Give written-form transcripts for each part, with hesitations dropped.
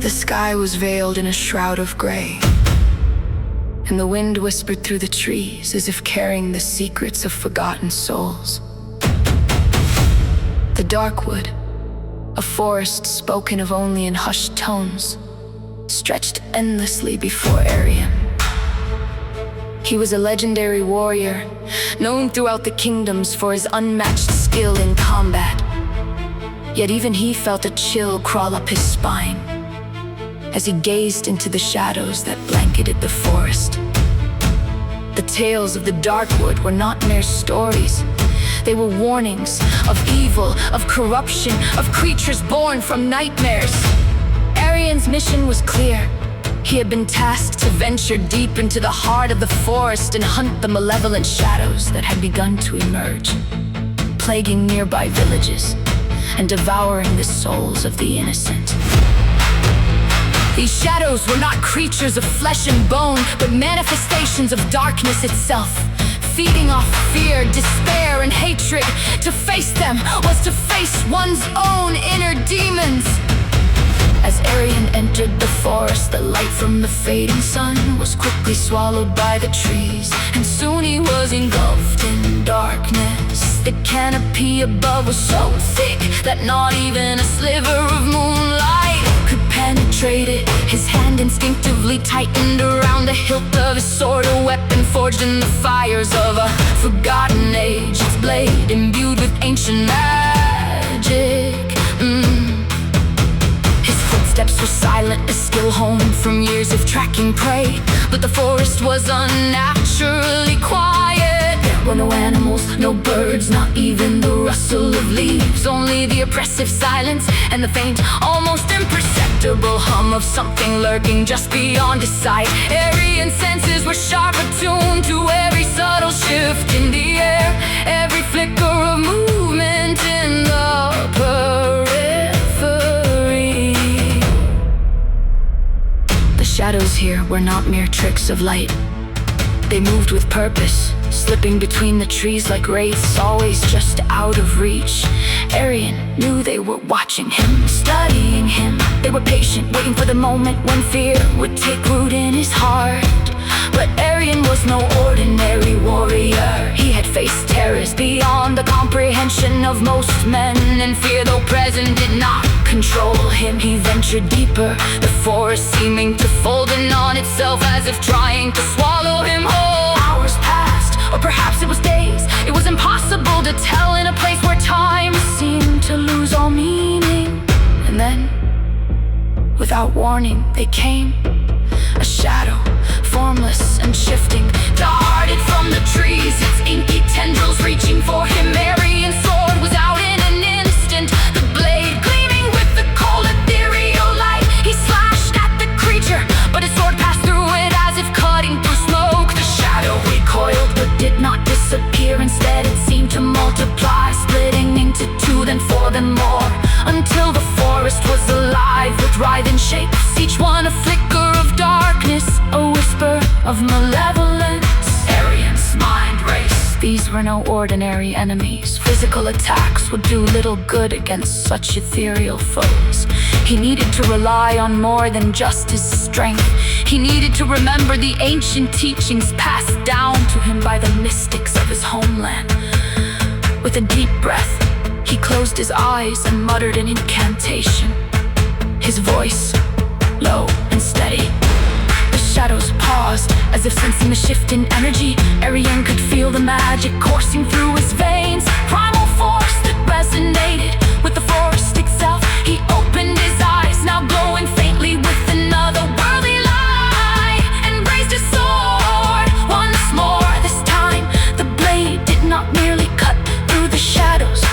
The sky was veiled in a shroud of gray, and the wind whispered through the trees as if carrying the secrets of forgotten souls. The Darkwood, a forest spoken of only in hushed tones, stretched endlessly before Eryon. He was a legendary warrior, known throughout the kingdoms for his unmatched skill in combat. Yet even he felt a chill crawl up his spine as he gazed into the shadows that blanketed the forest. The tales of the Darkwood were not mere stories. They were warnings of evil, of corruption, of creatures born from nightmares. Eryon's mission was clear. He had been tasked to venture deep into the heart of the forest and hunt the malevolent shadows that had begun to emerge, plaguing nearby villages and devouring the souls of the innocent. These shadows were not creatures of flesh and bone, but manifestations of darkness itself, feeding off fear, despair, and hatred. To face them was to face one's own inner demons. As Eryon entered the forest, the light from the fading sun was quickly swallowed by the trees, and soon he was engulfed in darkness. The canopy above was so thick that not even a sliver of moonlight could penetrate it. His hand instinctively tightened around the hilt of his sword, a weapon forged in the fires of a forgotten age, its blade imbued with ancient magic. Steps were silent, a skill honed from years of tracking prey, but the forest was unnaturally quiet. There were no animals, no birds, not even the rustle of leaves, only the oppressive silence and the faint, almost imperceptible hum of something lurking just beyond his sight. Eryon's senses were sharp, attuned to every subtle shift in the air, every flicker of movement in the periphery. Shadows here were not mere tricks of light. They moved with purpose, slipping between the trees like wraiths, always just out of reach. Eryon knew they were watching him, studying him. They were patient, waiting for the moment when fear would take root in his heart. But Eryon was no ordinary warrior. He had faced terrors beyond the comprehension of most men, and fear, though present, did not control him. He ventured deeper, the forest seeming to fold in on itself as if trying to swallow him whole. Hours passed, or perhaps it was days. It was impossible to tell in a place where time seemed to lose all meaning. And then, without warning, they came. A shadow, formless and shifting, darted from the trees, its inky tendrils reaching for him. Eryon's sword was out in an instant, the blade gleaming with the cold ethereal light. He slashed at the creature, but his sword passed through it as if cutting through smoke. The shadow recoiled but did not disappear. Instead it seemed to multiply, splitting into two, then four, then more, until the forest was alive with writhing shapes, each one a flicker of darkness, a whisper of malevolence. Eryon's mind raced. These were no ordinary enemies. Physical attacks would do little good against such ethereal foes. He needed to rely on more than just his strength. He needed to remember the ancient teachings passed down to him by the mystics of his homeland. With a deep breath, he closed his eyes and muttered an incantation. His voice, low and steady. The shadows paused, as if sensing the shift in energy. Eryon could feel the magic coursing through his veins, primal force that resonated with the forest itself. He opened his eyes, now glowing faintly with another worldly light, and raised his sword once more. This time, the blade did not merely cut through the shadows,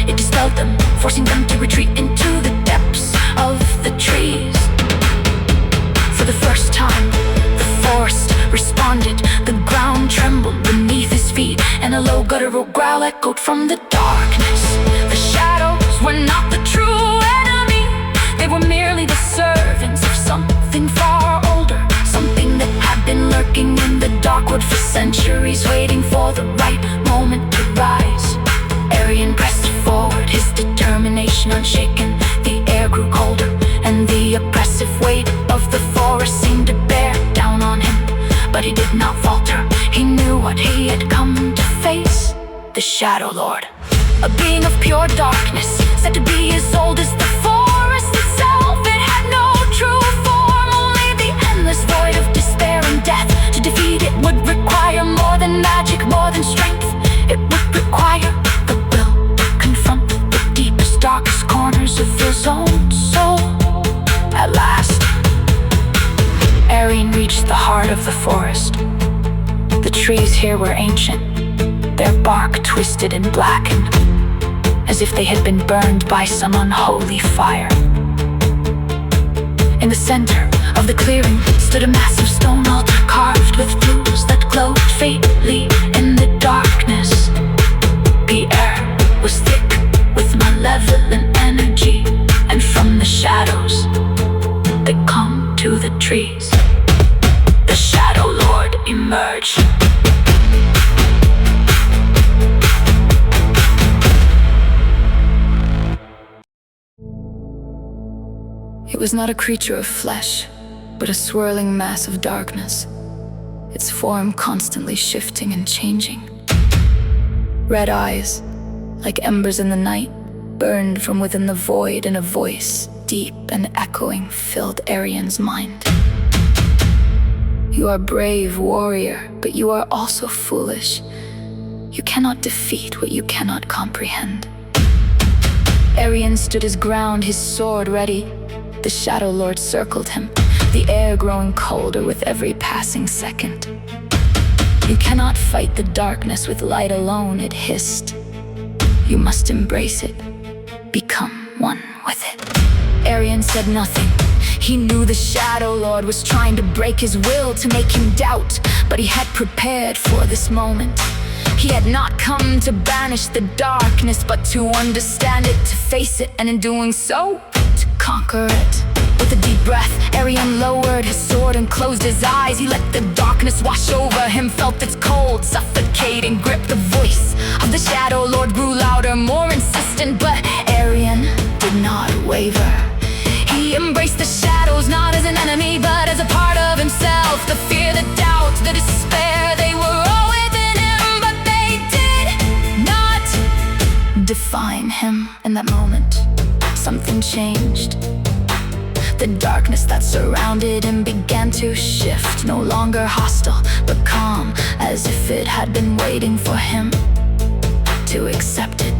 it dispelled them, forcing them to retreat into the depths of the trees. For the first time, the forest responded. The ground trembled beneath his feet, and a low guttural growl echoed from the darkness. The shadows were not the true enemy. They were merely the servants of something far older, something that had been lurking in the Darkwood for centuries, waiting for the right moment to rise. Eryon pressed forward, his determination unshaken. The air grew colder, and the oppressive the Shadowlord, a being of pure darkness, said to be as old as the forest itself. It had no true form, only the endless void of despair and death. To defeat it would require more than magic, more than strength. It would require the will to confront the deepest, darkest corners of his own soul. At last, Eryon reached the heart of the forest. The trees here were ancient, their bark twisted and blackened, as if they had been burned by some unholy fire. In the center of the clearing stood a massive stone altar carved with jewels that glowed faintly in the darkness. The air was thick with malevolent energy, and from the shadows that come to the trees, the Shadowlord emerged. It was not a creature of flesh, but a swirling mass of darkness, its form constantly shifting and changing. Red eyes, like embers in the night, burned from within the void, and a voice, deep and echoing, filled Eryon's mind. You are brave, warrior, but you are also foolish. You cannot defeat what you cannot comprehend. Eryon stood his ground, his sword ready. The Shadowlord circled him, the air growing colder with every passing second. You cannot fight the darkness with light alone, it hissed. You must embrace it, become one with it. Eryon said nothing. He knew the Shadowlord was trying to break his will, to make him doubt, but he had prepared for this moment. He had not come to banish the darkness, but to understand it, to face it, and in doing so, to conquer it. With a deep breath, Eryon lowered his sword and closed his eyes. He let the darkness wash over him, felt its cold, suffocating grip. The voice of the Shadowlord grew louder, more insistent, but Eryon did not waver. He embraced the shadows, not as an enemy, but as a part of himself. The fear, the doubt, the despair, they were all within him, but they did not define him. In that moment, something changed. The darkness that surrounded him began to shift, no longer hostile, but calm, as if it had been waiting for him to accept it.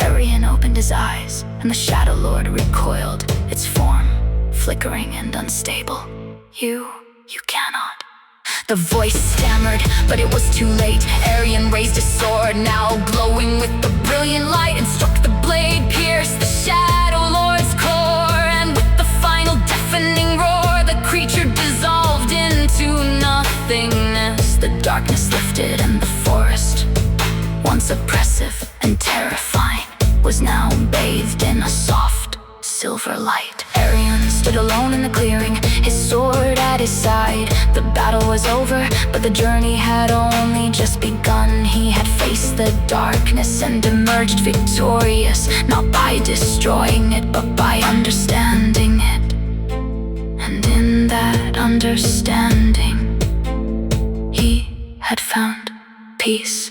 Eryon opened his eyes, and the Shadowlord recoiled, its form flickering and unstable. You cannot. The voice stammered, but it was too late. Eryon raised his sword, now glowing with the brilliant light, and struck the blade, pierced the Shadowlord's core, and with the final deafening roar, the creature dissolved into nothingness. The darkness lifted, and the forest, once oppressive and terrifying, was now bathed in a soft, silver light. Eryon stood alone in the clearing, his sword at his side. The battle was over, but the journey had only just begun. He had faced the darkness and emerged victorious, not by destroying it, but by understanding it. And in that understanding, he had found peace.